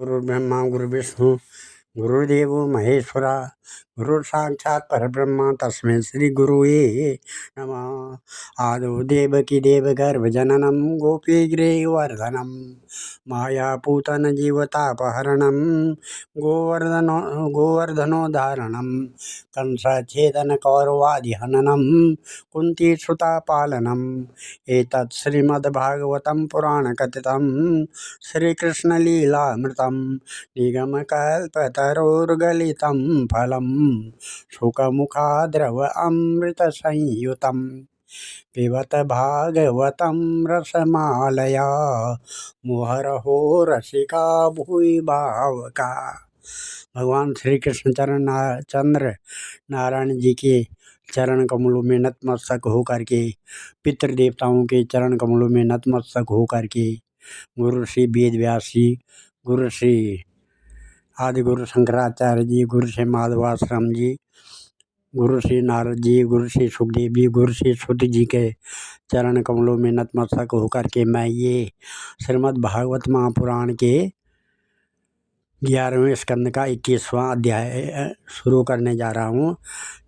गुरुर्ब्रह्मा गुरुर्विष्णु गुरुर्देवो महेश्वरा गुरु साक्षात् परब्रह्म तस्मै श्री गुरुवे नमः। आदौ देवकी देवगर्भजननं गोपीगृहवर्धनं मायापूतन जीवतापहरणं गोवर्धनोद्धारणं कंसच्छेदन कौरवादिहननं कुन्तीसुतापालनम् एतत् श्रीमद्भागवतं पुराणकथितं श्रीकृष्णलीलामृतं निगमकल्पतरोर्गलितं फलं शुकमुखाद्रव अमृतसंयुतं पिबत भागवतं रसमालया मुहुरहो रसिका भुवि भावका। भगवान श्री कृष्ण चंद्र नारायण जी के चरण कमलों में नतमस्तक होकर के, पितृ देवताओं के चरण कमलों में नतमस्तक होकर के, गुरु श्री वेद व्यास जी, गुरु श्री आदि गुरु शंकराचार्य जी, गुरु श्री माधवाश्रम जी, गुरु श्री नारद जी, गुरु श्री सुखदेव जी, गुरु श्री श्रुति जी के चरण कमलों में नतमस्तक होकर के मैं ये श्रीमद् भागवत महापुराण के 11वें स्कंद का 21वां अध्याय शुरू करने जा रहा हूँ,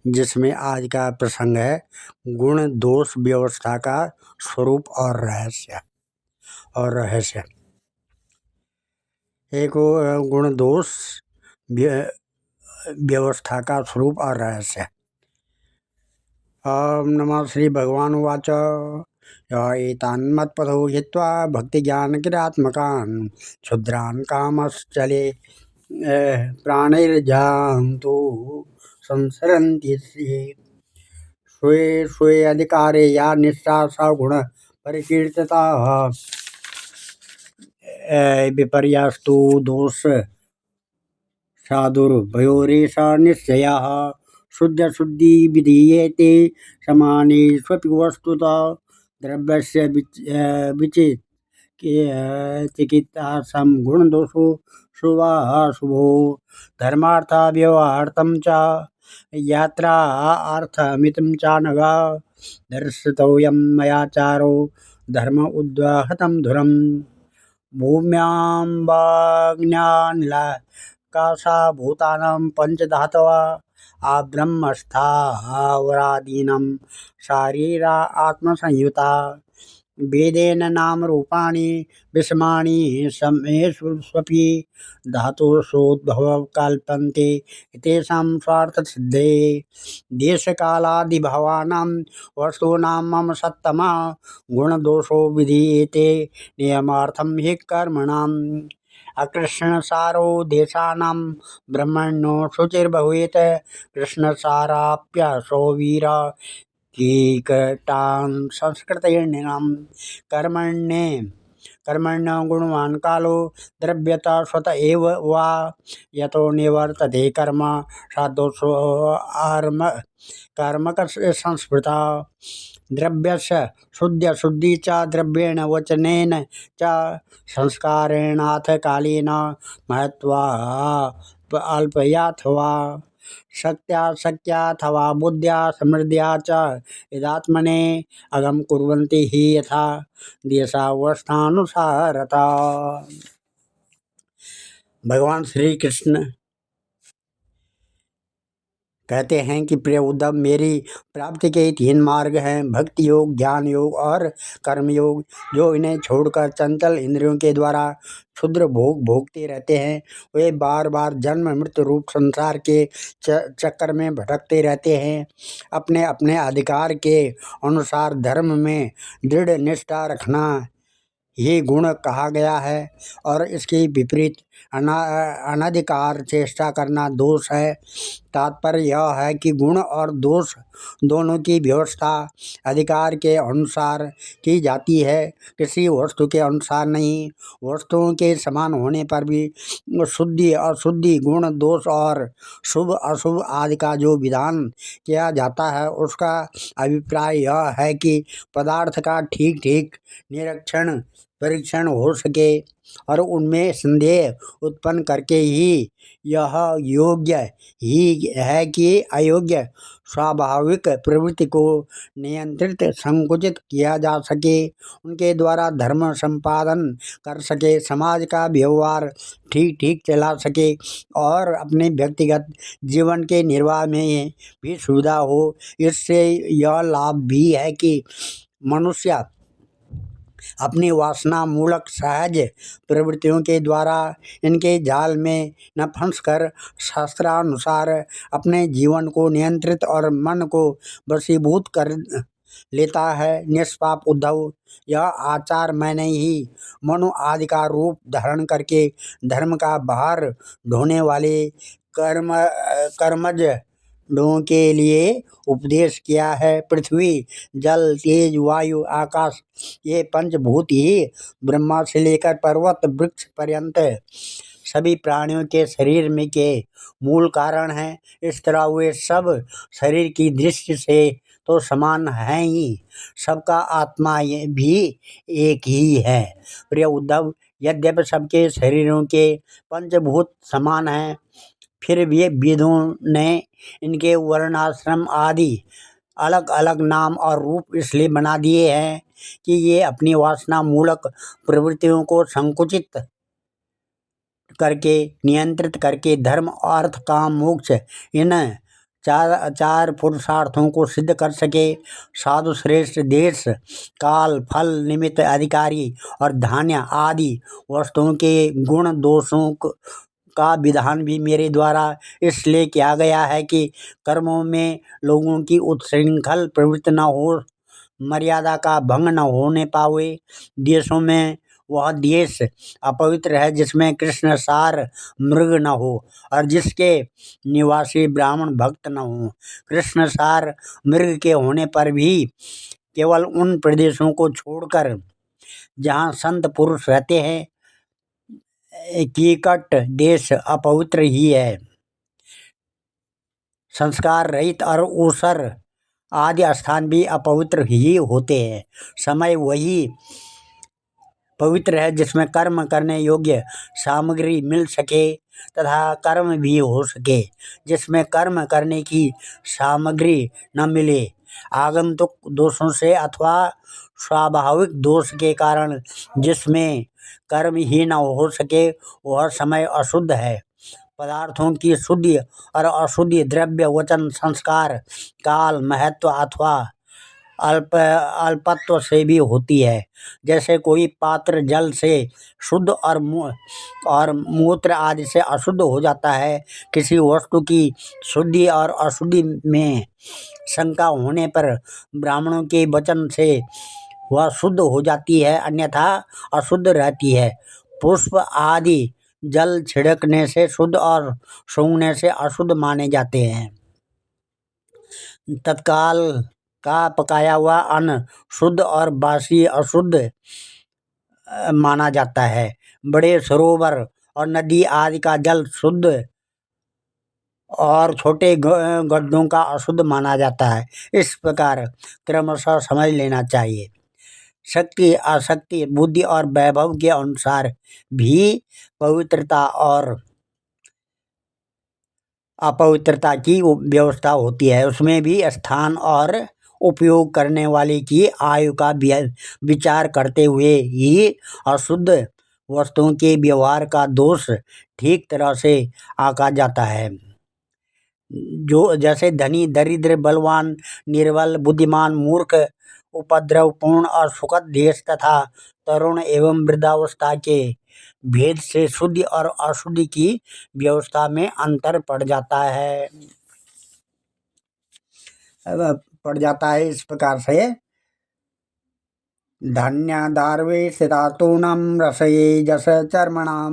जिसमें आज का प्रसंग है गुण दोष व्यवस्था का स्वरूप और रहस्य। एक गुण दोष व्यवस्था का स्वरूप और रहस्य। ओम नमः श्री भगवान उवाच एतान्मत्पथो हित्वा भक्तिज्ञानक्रियात्मकान् क्षुद्रान् कामश्चले प्राणैर्जान्तु संसरन्ति स्वे स्वे अधिकारे या निष्ठा सा गुण परिकीर्तिता विपर्यास्तु दोष साधुर्भयोरेषा निश्चयः शुद्ध शुद्धि विधीयते समानेष्वपि वस्तुतः द्रव्यस्य चिकित्सा सम गुण दोषो शुभाशुभो धर्मार्थ व्यवहार्थं च यात्रा अर्थमितं च नगा दर्शितोऽयं मयाचारो धर्म उद्वहतं धुरम् भूम्यां वाग्न्यानिलाकाशा भूतानां पंचधातवा आब्रह्मस्थावरादीनां शारीरा आत्मसंयुता वेदेन नाम रूपाणि विषमाणि समेष्वपि धातुषोद्भव कल्पन्ते तेषां स्वार्थसिद्धे देशकालादिभावानां वस्तूनां मम सत्तमा गुणदोषो विधीयते नियमार्थं हि कर्मणाम् अकृष्णसारो देशानां ब्रह्मणो शुचिर्भवेत् कृष्णसाराप्यसो वीरा कीकटान् संस्कृतेर्निनां कर्मण्य गुणवान् कालो द्रव्यता स्वत एव वा यतो निवर्तते कर्म सादोषो कर्मक संस्मृता द्रव्यस्य शुद्धि च द्रव्येण वचनेन च संस्कारेणाथ कालेन महत्वा अल्पयाथवा शक्त्याथवा बुद्ध्या समृद्ध्या च यदात्मने अगम कुर्वन्ति हि यथा देशावस्थानुसारता। भगवान श्री कृष्ण कहते हैं कि प्रिय उद्धव, मेरी प्राप्ति के 3 मार्ग हैं, भक्ति योग, ज्ञान योग और कर्म योग। जो इन्हें छोड़कर चंचल इंद्रियों के द्वारा क्षुद्र भोग भोगते रहते हैं, वे बार बार जन्म मृत्यु रूप संसार के चक्कर में भटकते रहते हैं। अपने अपने अधिकार के अनुसार धर्म में दृढ़ निष्ठा रखना ये गुण कहा गया है और इसके विपरीत अनधिकार चेष्टा करना दोष है। तात्पर्य यह है कि गुण और दोष दोनों की व्यवस्था अधिकार के अनुसार की जाती है, किसी वस्तु के अनुसार नहीं। वस्तुओं के समान होने पर भी शुद्धि अशुद्धि, गुण दोष और शुभ अशुभ आदि का जो विधान किया जाता है, उसका अभिप्राय यह है कि पदार्थ का ठीक ठीक निरीक्षण परीक्षण हो सके और उनमें संदेह उत्पन्न करके ही यह योग्य ही है कि अयोग्य स्वाभाविक प्रवृत्ति को नियंत्रित संकुचित किया जा सके, उनके द्वारा धर्म संपादन कर सके, समाज का व्यवहार ठीक ठीक चला सके और अपने व्यक्तिगत जीवन के निर्वाह में भी सुविधा हो। इससे यह लाभ भी है कि मनुष्य अपनी वासना मूलक सहज प्रवृत्तियों के द्वारा इनके जाल में न फंसकर शास्त्रानुसार अपने जीवन को नियंत्रित और मन को वशीभूत कर लेता है। निष्पाप उद्धव, यह आचार मैंने ही मनु आदि का रूप धारण करके धर्म का भार ढोने वाले कर्मज लोगों के लिए उपदेश किया है। पृथ्वी, जल, तेज, वायु, आकाश, ये पंचभूत ही ब्रह्मा से लेकर पर्वत वृक्ष पर्यंत सभी प्राणियों के शरीर में के मूल कारण हैं। इस तरह वे सब शरीर की दृष्टि से तो समान हैं ही, सबका आत्मा ये भी एक ही है। प्रिय उद्धव, यद्यपि सबके शरीरों के पंचभूत समान हैं, फिर भी वेदों ने इनके वर्णाश्रम आदि अलग अलग नाम और रूप इसलिए बना दिए हैं कि ये अपनी वासना मूलक प्रवृत्तियों को संकुचित करके नियंत्रित करके धर्म, अर्थ, काम, मोक्ष इन चार पुरुषार्थों को सिद्ध कर सके। साधु श्रेष्ठ देश, काल, फल, निमित्त, अधिकारी और धान्य आदि वस्तुओं के गुण दोषों का विधान भी मेरे द्वारा इसलिए किया गया है कि कर्मों में लोगों की उच्छृंखल प्रवृत्ति न हो, मर्यादा का भंग न होने पावे। देशों में वह देश अपवित्र है जिसमें कृष्ण सार मृग न हो और जिसके निवासी ब्राह्मण भक्त न हो। कृष्ण सार मृग के होने पर भी केवल उन प्रदेशों को छोड़कर जहाँ संत पुरुष रहते हैं कीकट देश अपवित्र ही है। संस्कार रहित और ऊसर आदि स्थान भी अपवित्र ही होते हैं। समय वही पवित्र है जिसमें कर्म करने योग्य सामग्री मिल सके तथा कर्म भी हो सके। जिसमें कर्म करने की सामग्री न मिले, आगंतुक दोषों से अथवा स्वाभाविक दोष के कारण जिसमें कर्म ही न हो सके, वह समय अशुद्ध है। पदार्थों की शुद्धि और अशुद्धि द्रव्य, वचन, संस्कार, काल, महत्व अथवा अल्पत्व से भी होती है। जैसे कोई पात्र जल से शुद्ध और मूत्र आदि से अशुद्ध हो जाता है, किसी वस्तु की शुद्धि और अशुद्धि में शंका होने पर ब्राह्मणों के वचन से वह शुद्ध हो जाती है, अन्यथा अशुद्ध रहती है। पुष्प आदि जल छिड़कने से शुद्ध और सूंघने से अशुद्ध माने जाते हैं। तत्काल का पकाया हुआ अन्न शुद्ध और बासी अशुद्ध माना जाता है। बड़े सरोवर और नदी आदि का जल शुद्ध और छोटे गड्ढों का अशुद्ध माना जाता है। इस प्रकार क्रमशः समझ लेना चाहिए। शक्ति, आसक्ति, बुद्धि और वैभव के अनुसार भी पवित्रता और अपवित्रता की व्यवस्था होती है। उसमें भी स्थान और उपयोग करने वाले की आयु का विचार करते हुए ही अशुद्ध वस्तुओं के व्यवहार का दोष ठीक तरह से आंका जाता है। जो जैसे धनी, दरिद्र, बलवान, निर्बल, बुद्धिमान, मूर्ख, उपद्रवपूर्ण और सुखद देश तथा तरुण एवं वृद्धावस्था के भेद से शुद्धि और अशुद्धि की व्यवस्था में अंतर पड़ जाता है। इस प्रकार से धन्यादार्वे स्थितातूनं रसये जस चर्मणां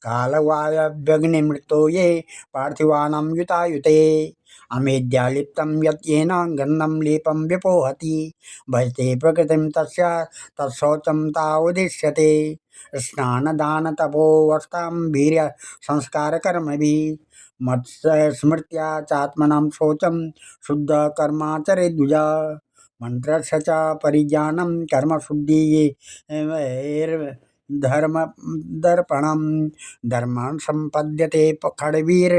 कालवायव्यग्निमृतो ये पार्थिवानां युतायुते अमेध्यालिप्तं यत् येन गन्धं लेपं व्यपोहति भजते प्रकृतिं तस्य तत्शौचं तावुदिश्यते स्नानदान तपोवस्थां वीर्य संस्कार कर्मभिः मत्स्मृत्या चात्मनां शौचं शुद्ध कर्माचरे द्विजा मंत्रस्य च परिज्ञानं कर्मशुद्धिर्धर्म दर्पणं धर्मान् सम्पद्यते खड्वीर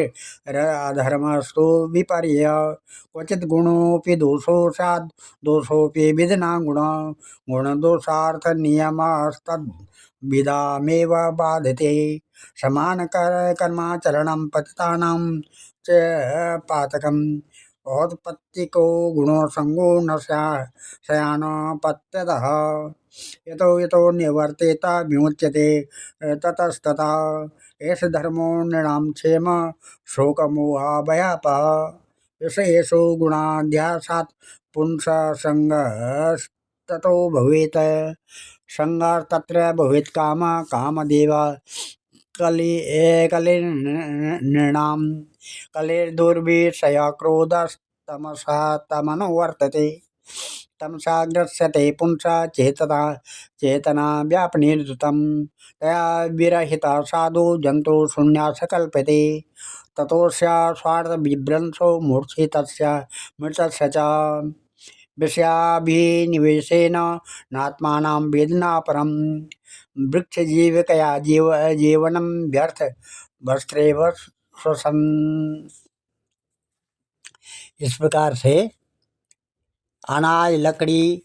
अधर्मस्तु विपर्य क्वचित् गुणोऽपि दोषो स्यात् दोषोऽपि विधिना गुणदोषार्थनियमस्तद्विधामेव बाधते समानकर्माचरणं पतितानां च पातकम् औत्पत्तिको गुणसंगो न स्यान्पत्यतः यतो यतो निवर्तेत विमुच्यते ततस्ततः एष धर्मो नृणां क्षेम शोकमोहाभयापः विषयेषु गुणाध्यासात् पुंससङ्गस्ततो भवेत् संगास्तत्र भवेत् कामदेव कलिर्नृणां कलिर्दुर्विषय क्रोधस्तमसा तमनो वर्तते तमसा ग्रस्यते पुंसा चेतना व्यापनिर्धृतं तया विरहिता साधु जंतु शून्यास कल्पते ततोऽस्य स्वार्थविभ्रंशो मूर्छितस्य मृतस्य च विषयाभिनिवेशेन नात्मानं वेदना परं वृक्षजीविकया जीवनं व्यर्थ वस्त्रेव श्वसन। इस प्रकार से अनाज लकड़ी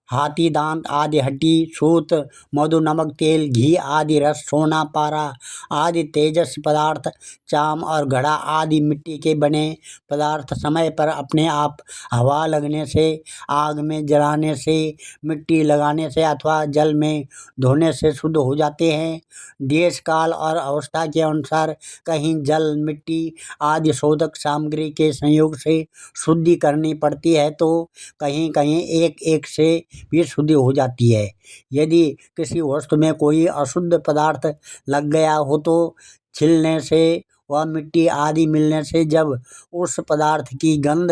हाथी दांत आदि हड्डी सूत मधु नमक तेल घी आदि रस सोना पारा आदि तेजस्वी पदार्थ चाम और घड़ा आदि मिट्टी के बने पदार्थ समय पर अपने आप हवा लगने से आग में जलाने से मिट्टी लगाने से अथवा जल में धोने से शुद्ध हो जाते हैं। देश काल और अवस्था के अनुसार कहीं जल मिट्टी आदि शोधक सामग्री के संयोग से शुद्धि करनी पड़ती है तो कहीं कहीं एक एक से भी शुद्धि हो जाती है। यदि किसी वस्तु में कोई अशुद्ध पदार्थ लग गया हो तो छिलने से व मिट्टी आदि मिलने से जब उस पदार्थ की गंध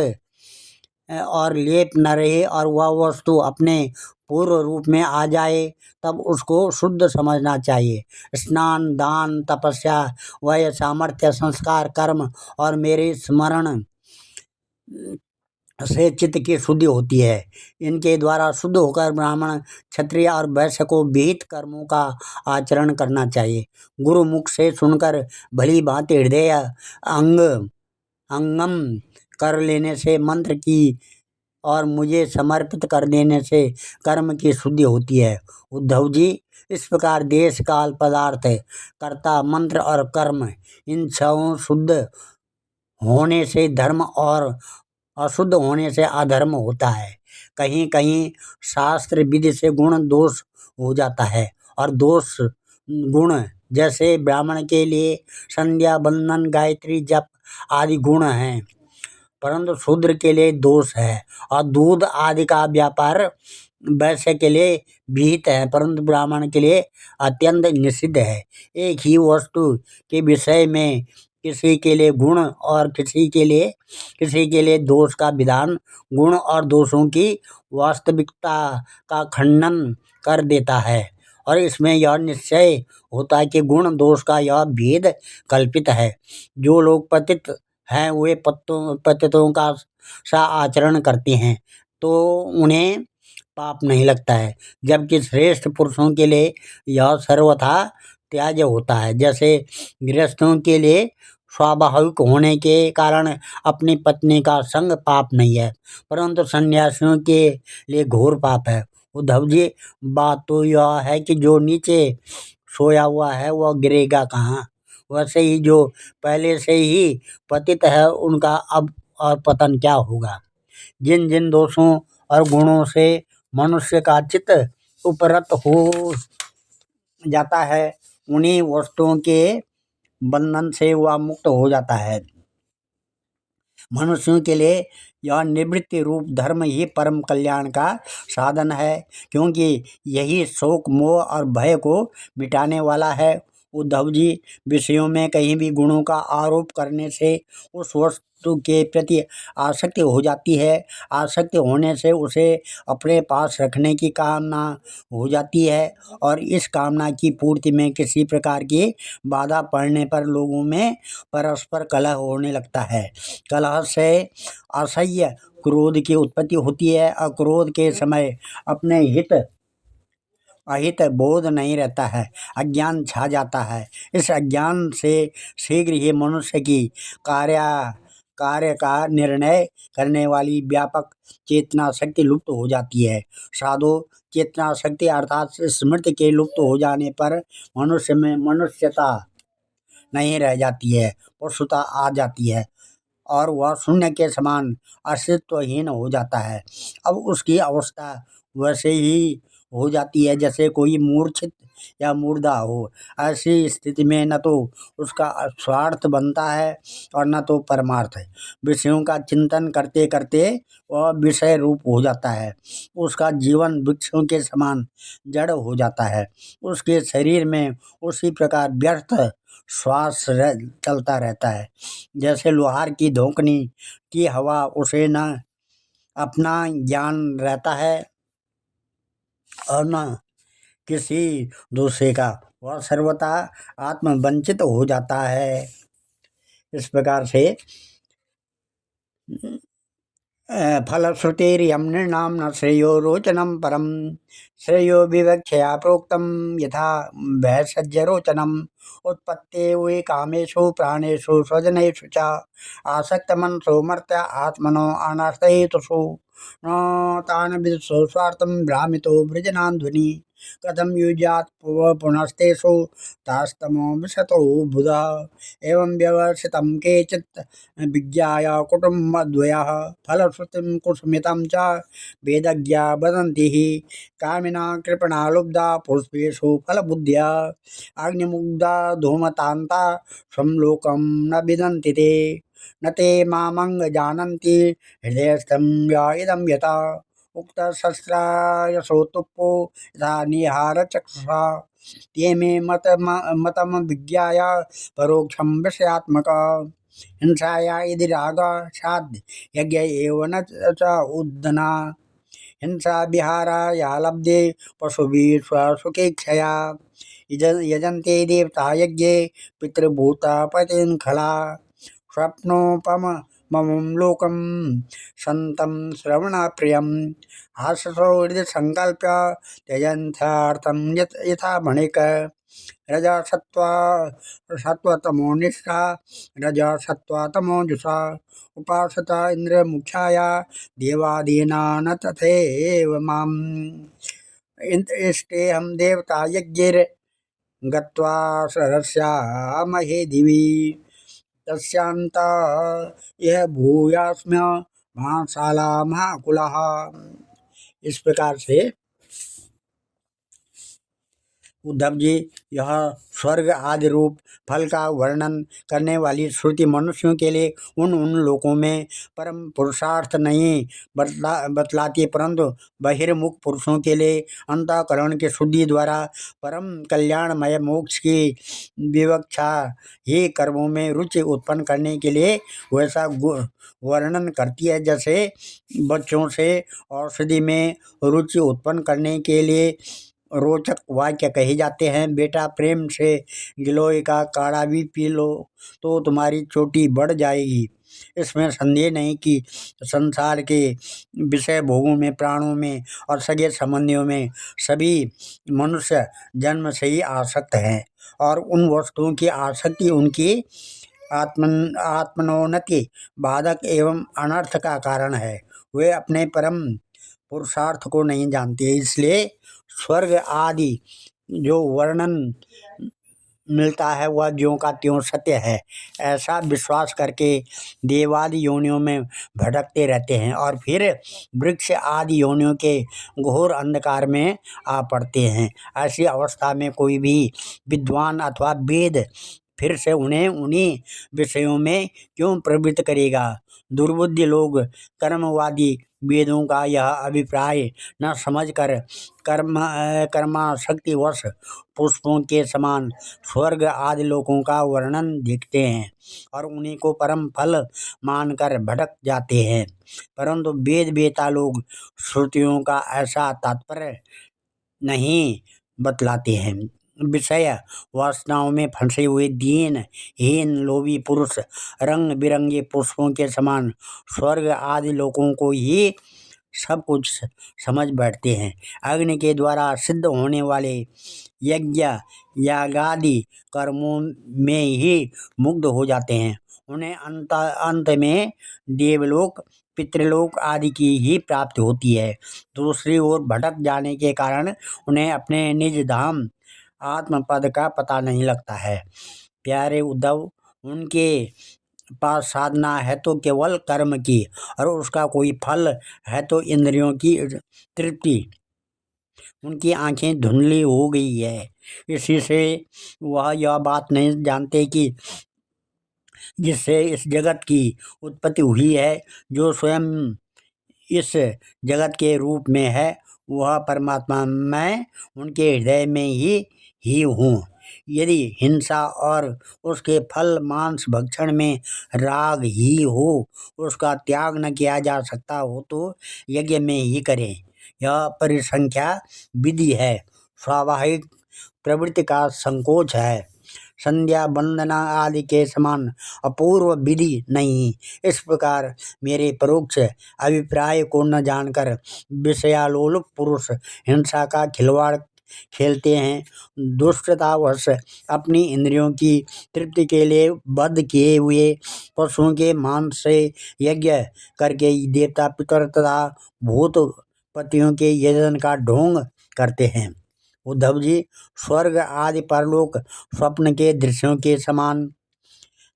और लेप न रहे और वह वस्तु अपने पूर्व रूप में आ जाए तब उसको शुद्ध समझना चाहिए। स्नान दान तपस्या वह सामर्थ्य संस्कार कर्म और मेरे स्मरण से चित्त की शुद्धि होती है। इनके द्वारा शुद्ध होकर ब्राह्मण क्षत्रिय और वैश्य को विहित कर्मों का आचरण करना चाहिए। गुरु मुख से सुनकर भली भांति हृदय अंगम कर लेने से मंत्र की और मुझे समर्पित कर देने से कर्म की शुद्धि होती है। उद्धव जी, इस प्रकार देश काल पदार्थ कर्ता मंत्र और कर्म इन छहों शुद्ध होने से धर्म और अशुद्ध होने से अधर्म होता है। कहीं कहीं शास्त्र विधि से गुण दोष हो जाता है और दोष गुण जैसे ब्राह्मण के लिए संध्या बंदन गायत्री जप आदि गुण हैं परंतु शूद्र के लिए दोष है और दूध आदि का व्यापार वैश्य के लिए विहित है परंतु ब्राह्मण के लिए अत्यंत निषिद्ध है। एक ही वस्तु के विषय में किसी के लिए गुण और किसी के लिए दोष का विधान गुण और दोषों की वास्तविकता का खंडन कर देता है और इसमें यह निश्चय होता है कि गुण दोष का यह भेद कल्पित है। जो लोग पतित हैं वे पतितों का सा आचरण करते हैं तो उन्हें पाप नहीं लगता है जबकि श्रेष्ठ पुरुषों के लिए यह सर्वथा त्याज्य होता है। जैसे गृहस्थों के लिए स्वाभाविक होने के कारण अपनी पत्नी का संग पाप नहीं है परंतु सन्यासियों के लिए घोर पाप है। उद्धव जी, बात तो यह है कि जो नीचे सोया हुआ है वह गिरेगा कहाँ। वैसे ही जो पहले से ही पतित है उनका अब और पतन क्या होगा। जिन जिन दोषों और गुणों से मनुष्य का चित्त उपरत हो जाता है उन्हीं वस्तुओं के बंधन से वह मुक्त हो जाता है। मनुष्यों के लिए यह निवृत्ति रूप धर्म ही परम कल्याण का साधन है क्योंकि यही शोक मोह और भय को मिटाने वाला है। उद्धव जी, विषयों में कहीं भी गुणों का आरोप करने से उस वस्तु के प्रति आसक्ति हो जाती है। आसक्ति होने से उसे अपने पास रखने की कामना हो जाती है और इस कामना की पूर्ति में किसी प्रकार की बाधा पड़ने पर लोगों में परस्पर कलह होने लगता है। कलह से असह्य क्रोध की उत्पत्ति होती है और क्रोध के समय अपने अहित बोध नहीं रहता है, अज्ञान छा जाता है। इस अज्ञान से शीघ्र ही मनुष्य की कार्य कार्य का निर्णय करने वाली व्यापक चेतना शक्ति लुप्त हो जाती है। साधु चेतना शक्ति अर्थात स्मृति के लुप्त हो जाने पर मनुष्य में मनुष्यता नहीं रह जाती है, पशुता आ जाती है और वह शून्य के समान अस्तित्वहीन हो जाता है। अब उसकी अवस्था वैसे ही हो जाती है जैसे कोई मूर्छित या मुर्दा हो। ऐसी स्थिति में न तो उसका स्वार्थ बनता है और न तो परमार्थ है। विषयों का चिंतन करते करते वह विषय रूप हो जाता है। उसका जीवन वृक्षों के समान जड़ हो जाता है। उसके शरीर में उसी प्रकार व्यर्थ श्वास चलता रहता है जैसे लोहार की धोकनी की हवा। उसे न अपना ज्ञान रहता है और न किसी दूसरे का। वह सर्वथा आत्मवंचित हो जाता है। इस प्रकार से फलश्रुतिरियं नृणां न श्रेयो रोचनं परं श्रेयो विवक्षया प्रोक्तं यथा भैषज्यरोचनम् उत्पत्ते वै कामेषु प्राणेषु स्वजनेषु च आसक्तमनसो मर्त्य आत्मनो अनर्थहेतुषु न तान् विदुषो स्वार्थं भ्रामितो वृजनान्ध्वनि कथं युज्यात् पुनस्तेषु तास्तमो विशतो बुधा एवं व्यवसितं केचित् विज्ञाय कुटुम्बद्वयः फलश्रुतिं कुसुमितं च वेदज्ञा वदन्ति हि कामिना कृपणा लुब्धा पुष्पेषु फलबुद्ध्या अग्निमुग्धा धूमतान्ता स्वं लोकं न विदन्ति ते न ते मामंग जानन्ति हृदयस्थं या इदं यथा उक्तशस्त्रायसोत्तुप्पो यथा निहार चक्षुषा ते मे मतम विज्ञाय परोक्षं विषयात्मक हिंसाया यदि राग साध यज्ञ एव न च उद्धना हिंसा विहारा या लब्धे पशुभिः स्वसुखेच्छया यजन्ते देवता यज्ञे पितृभूता पतिं खला स्वप्नोपमं लोकं सन्तं श्रवणप्रियं हाससो हृदि संकल्प्य त्यजन्त्यार्थं यथा वणिक रजसत्वा सत्वतमो निष्ठा रजसत्वतमो जुषा उपासता इंद्रमुख्याया देवादीना न तथैव माम् इष्टेऽहं देवता यज्ञैर् गत्वा सरस्यामहे दिवि तस्यान्ता यह भूयास्म्य महाशाला महाकुलः। इस प्रकार से उद्धव जी, यह स्वर्ग आदि रूप फल का वर्णन करने वाली श्रुति मनुष्यों के लिए उन लोकों में परम पुरुषार्थ नहीं बतलाती, परंतु बहिर्मुख पुरुषों के लिए अंतःकरण की शुद्धि द्वारा परम कल्याणमय मोक्ष की विवक्षा ही कर्मों में रुचि उत्पन्न करने के लिए वैसा वर्णन करती है। जैसे बच्चों से औषधि में रुचि उत्पन्न करने के लिए रोचक वाक्य कहे जाते हैं। बेटा, प्रेम से गिलोय का काढ़ा भी पी लो तो तुम्हारी चोटी बढ़ जाएगी। इसमें संदेह नहीं कि संसार के विषय भोगों में, प्राणों में और सगे संबंधियों में सभी मनुष्य जन्म से ही आसक्त हैं और उन वस्तुओं की आसक्ति उनकी आत्मनोन्नति बाधक एवं अनर्थ का कारण है। वे अपने परम पुरुषार्थ को नहीं जानते। इसलिए स्वर्ग आदि जो वर्णन मिलता है वह ज्यों का त्यों सत्य है, ऐसा विश्वास करके देवादि योनियों में भटकते रहते हैं और फिर वृक्ष आदि योनियों के घोर अंधकार में आ पड़ते हैं। ऐसी अवस्था में कोई भी विद्वान अथवा वेद फिर से उन्हें उन्हीं विषयों में क्यों प्रवृत्त करेगा। दुर्बुद्धि लोग कर्मवादी वेदों का यह अभिप्राय न समझकर कर्माशक्तिवश पुष्पों के समान स्वर्ग आदि लोकों का वर्णन देखते हैं और उन्हीं को परम फल मानकर भटक जाते हैं। परंतु वेद वेता लोग श्रुतियों का ऐसा तात्पर्य नहीं बतलाते हैं। विषय वासनाओं में फंसे हुए दीन हीन लोभी पुरुष रंग बिरंगे पुष्पों के समान स्वर्ग आदि लोगों को ही सब कुछ समझ बैठते हैं। अग्नि के द्वारा सिद्ध होने वाले यज्ञ यागादि कर्मों में ही मुग्ध हो जाते हैं। उन्हें अंत में देवलोक पितृलोक आदि की ही प्राप्ति होती है। दूसरी ओर भटक जाने के कारण उन्हें अपने निज धाम आत्मपद का पता नहीं लगता है। प्यारे उद्धव, उनके पास साधना है तो केवल कर्म की और उसका कोई फल है तो इंद्रियों की तृप्ति। उनकी आंखें धुंधली हो गई है, इसी से वह यह बात नहीं जानते कि जिससे इस जगत की उत्पत्ति हुई है, जो स्वयं इस जगत के रूप में है, वह परमात्मा मैं उनके हृदय में ही हूँ। यदि हिंसा और उसके फल मांस भक्षण में राग ही हो, उसका त्याग न किया जा सकता हो तो यज्ञ में ही करें। यह परिसंख्या विधि है, स्वाभाविक प्रवृत्ति का संकोच है, संध्या वंदना आदि के समान अपूर्व विधि नहीं। इस प्रकार मेरे परोक्ष अभिप्राय को न जानकर विषयालोलुप पुरुष हिंसा का खिलवाड़ खेलते हैं। दुष्टतावश अपनी इंद्रियों की तृप्ति के लिए वध किए हुए पशुओं के मांस से यज्ञ करके देवता पितर तथा भूत पतियों के यजन का ढोंग करते हैं। उद्धव जी, स्वर्ग आदि परलोक स्वप्न के दृश्यों के समान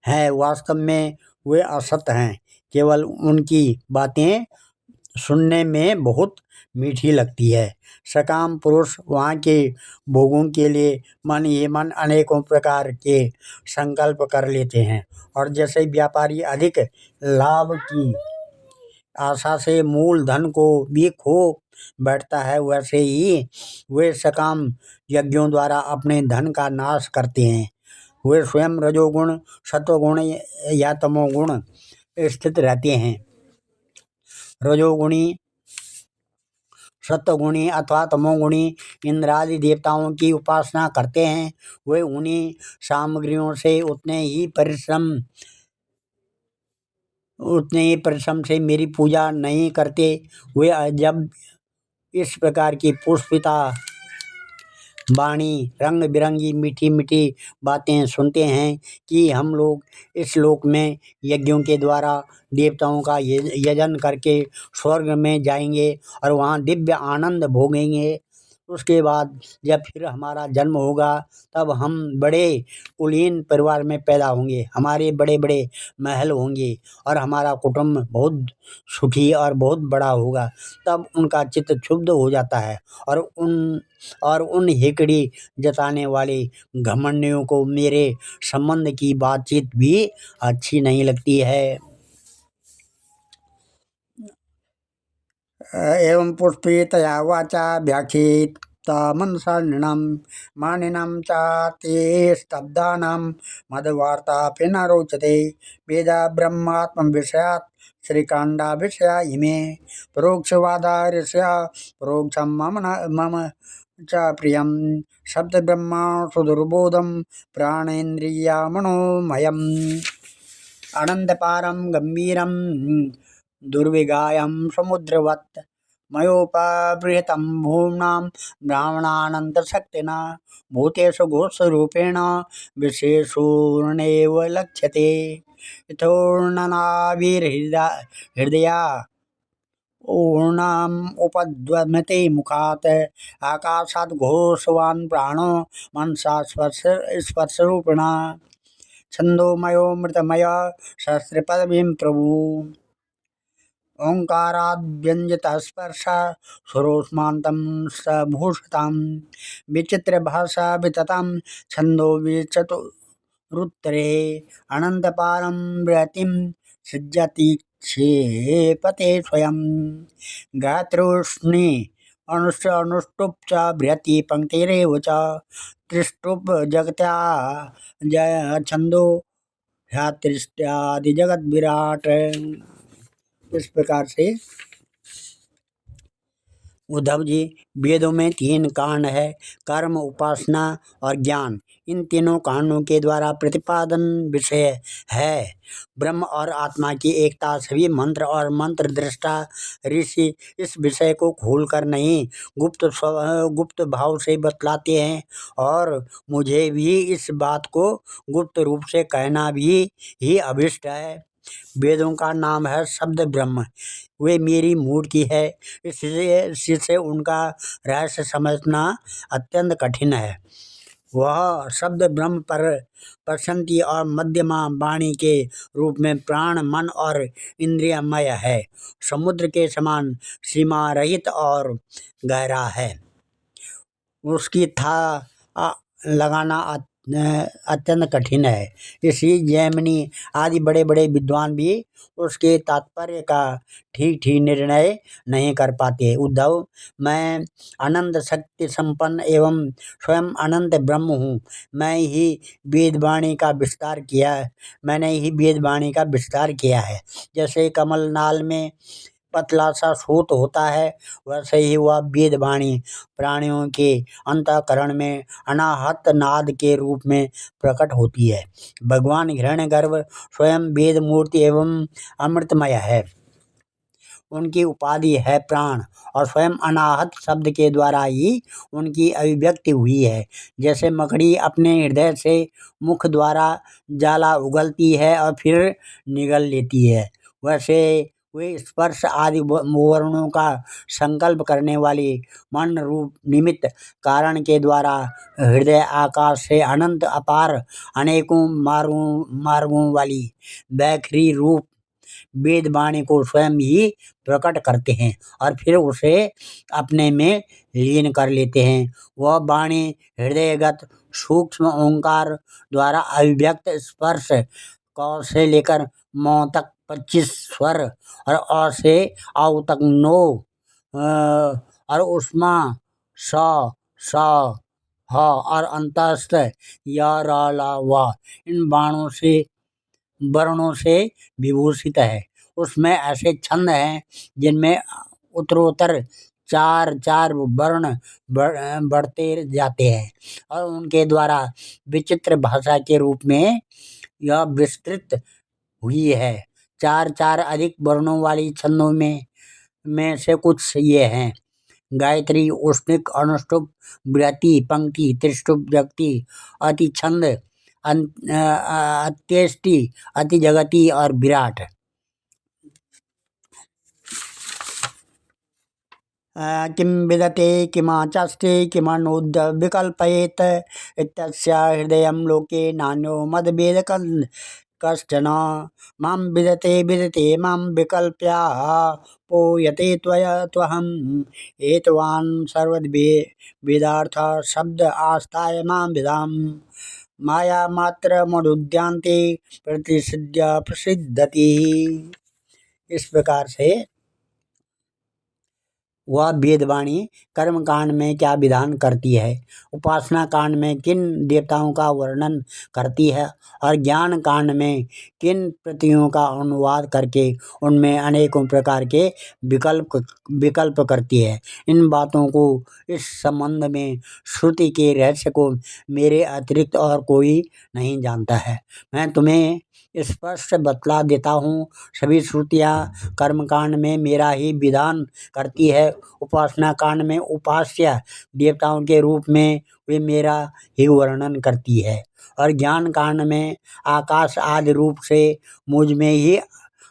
है, वास्तव में वे असत हैं। केवल उनकी बातें सुनने में बहुत मीठी लगती है। सकाम पुरुष वहाँ के भोगों के लिए मन ही मन अनेकों प्रकार के संकल्प कर लेते हैं और जैसे व्यापारी अधिक लाभ की आशा से मूल धन को भी खो बैठता है, वैसे ही वे सकाम यज्ञों द्वारा अपने धन का नाश करते हैं। वे स्वयं रजोगुण सत्वगुण या तमोगुण स्थित रहते हैं। रजोगुणी सत्वगुणी अथवा तमोगुणी इंद्रादि देवताओं की उपासना करते हैं। वे उन्हीं सामग्रियों से उतने ही परिश्रम से मेरी पूजा नहीं करते। वे जब इस प्रकार की पुष्पिता वाणी रंग बिरंगी मीठी मीठी बातें सुनते हैं कि हम लोग इस लोक में यज्ञों के द्वारा देवताओं का यजन करके स्वर्ग में जाएंगे और वहाँ दिव्य आनंद भोगेंगे, उसके बाद जब फिर हमारा जन्म होगा तब हम बड़े कुलीन परिवार में पैदा होंगे, हमारे बड़े बड़े महल होंगे और हमारा कुटुंब बहुत सुखी और बहुत बड़ा होगा। तब उनका चित्त क्षुब्ध हो जाता है और उन हिकड़ी जताने वाले घमंडियों को मेरे संबंध की बातचीत भी अच्छी नहीं लगती है। एवं पुष्पितया वाचा व्याख्येत्तमनुसरणं मानिनं च ते स्तब्धानां मदवार्तापि न रोचते। वेदा ब्रह्मात्मविषयात् श्रीकाण्डा विषया इमे परोक्षवादा ऋषया परोक्षं मम च प्रियं शब्दब्रह्मा सुदुर्बोधं प्राणेन्द्रियमनोमयम् अनन्तपारं गम्भीरं दुर्विगायं समुद्रवत् मयोपबृहतं भूम्नां ब्राह्मणानन्तशक्तिना भूतेषु घोषरूपेण विशेषूर्णेव लक्ष्यते। यथोर्णनाभिर्हृदया ऊर्णाम् उपध्वन्यते मुखात् आकाशात् घोषवान् प्राणो मनसा स्पर्शरूपिणा छन्दोमयोमृतमय सहस्रपदवीं प्रभु ओंकाराद्व्यञ्जितः स्पर्श सुरोष्मान्तं सभूषतां विचित्रभाषा विततां छन्दो विचतुरुत्तरे अनन्तपारं बृहतीं सृजति क्षेपते स्वयं गात्रोष्णी अनुष्टुप च बृहति पंक्तिरेव च त्रिष्टुप जगत्या जय छंदो ह्यात्रिष्ट्यादि जगत विराट। इस प्रकार से उद्धव जी, वेदों में 3 कांड है, कर्म, उपासना और ज्ञान। इन तीनों कांडों के द्वारा प्रतिपादन विषय है ब्रह्म और आत्मा की एकता। सभी मंत्र और मंत्र दृष्टा ऋषि इस विषय को खोलकर नहीं, गुप्त भाव से बतलाते हैं और मुझे भी इस बात को गुप्त रूप से कहना भी ही अभिष्ट है। वेदों का नाम है शब्द ब्रह्म, वे मेरी मूर्ति है, इससे उनका रहस्य समझना अत्यंत कठिन है। वह शब्द ब्रह्म पर प्रशांति और मध्यमा वाणी के रूप में प्राण, मन और इंद्रियमय है, समुद्र के समान सीमा रहित और गहरा है। उसकी था लगाना अत्यंत कठिन है। इसी जैमिनी आदि बड़े बड़े विद्वान भी उसके तात्पर्य का ठीक ठीक निर्णय नहीं कर पाते। उद्धव, मैं अनंत शक्ति संपन्न एवं स्वयं अनंत ब्रह्म हूँ। मैंने ही वेदवाणी का विस्तार किया है। जैसे कमल नाल में पतला सा स्रोत होता है, वैसे ही वह वेदवाणी प्राणियों के अंतःकरण में अनाहत नाद के रूप में प्रकट होती है। भगवान हिरण्यगर्भ स्वयं वेद मूर्ति एवं अमृतमय है। उनकी उपाधि है प्राण और स्वयं अनाहत शब्द के द्वारा ही उनकी अभिव्यक्ति हुई है। जैसे मकड़ी अपने हृदय से मुख द्वारा जाला उगलती है और फिर निगल लेती है, वैसे वे स्पर्श आदि वर्णों का संकल्प करने वाली मन रूप निमित्त कारण के द्वारा हृदय आकाश से अनंत अपार अनेकों मार्गों वाली बैखरी रूप वेदवाणी को स्वयं ही प्रकट करते हैं और फिर उसे अपने में लीन कर लेते हैं। वह वाणी हृदयगत सूक्ष्म ओंकार द्वारा अभिव्यक्त स्पर्श क से लेकर म तक 25 स्वर और अ से औ तक 9 और उष्मा स स ह और अंतस्थ य र ल व इन वर्णों से विभूषित है। उसमें ऐसे छंद हैं जिनमें उत्तरोत्तर 4 वर्ण बढ़ते जाते हैं और उनके द्वारा विचित्र भाषा के रूप में यह विस्तृत हुई है। 4 अधिक वर्णों वाली छंदों में से कुछ ये हैं: गायत्री, उष्णिक, अनुष्टुप, बृहति, पंक्ति, त्रिष्टुप, जगति, अति छंद, अत्येष्टि, अति जगति और विराट। किं विदते किमाचष्टे किमनूद्य विकल्पयेत् इत्यस्य हृदयं लोके नान्यो मदवेद कश्चन। मां विदते मां विकल्प्य पोयते त्वहं हेतवान् सर्ववेदार्थ शब्द आस्ताय मां विदाम् माया मात्र मदुद्यांते प्रतिसिद्ध्य प्रसिद्धति। इस प्रकार से वह वेदवाणी कर्म कांड में क्या विधान करती है, उपासना कांड में किन देवताओं का वर्णन करती है और ज्ञान कांड में किन प्रतियों का अनुवाद करके उनमें अनेकों प्रकार के विकल्प करती है। इन बातों को, इस संबंध में श्रुति के रहस्य को मेरे अतिरिक्त और कोई नहीं जानता है। मैं तुम्हें स्पष्ट बतला देता हूँ। सभी श्रुतियाँ कर्मकांड में मेरा ही विधान करती है, उपासना कांड में उपास्य देवताओं के रूप में वे मेरा ही वर्णन करती है और ज्ञान कांड में आकाश आदि रूप से मुझ में ही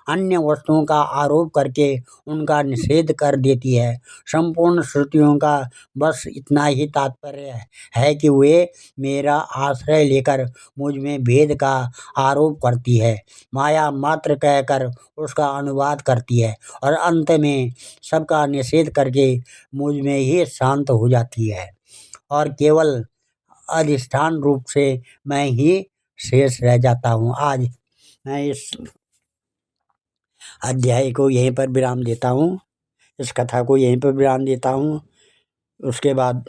अन्य वस्तुओं का आरोप करके उनका निषेध कर देती है। संपूर्ण श्रुतियों का बस इतना ही तात्पर्य है कि वे मेरा आश्रय लेकर मुझ में भेद का आरोप करती है, माया मात्र कहकर उसका अनुवाद करती है और अंत में सबका निषेध करके मुझ में ही शांत हो जाती है और केवल अधिष्ठान रूप से मैं ही शेष रह जाता हूँ। आज मैं इस अध्याय को यहीं पर विराम देता हूँ, इस कथा को यहीं पर विराम देता हूँ। उसके बाद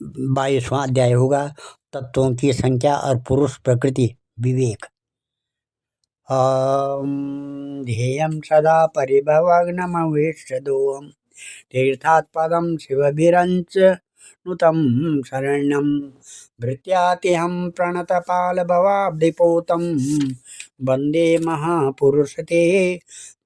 22वां अध्याय होगा, तत्वों की संख्या और पुरुष प्रकृति विवेक। ध्येयं सदा परिभवग्नमवेष्टदोहं तीर्थात्पदं शिवभिरञ्च नुतं शरण्यं भृत्यातिहं प्रणतपालभवाब्धिपोतं वन्दे महापुरुषते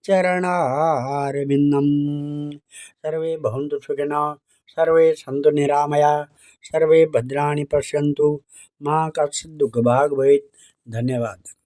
चरणारविन्दम्। सर्वे भवन्तु सुखिनः, सर्वे सन्तु निरामया, सर्वे भद्राणि पश्यन्तु, मा कश्चित् दुःखभाग् भवेत्। धन्यवाद।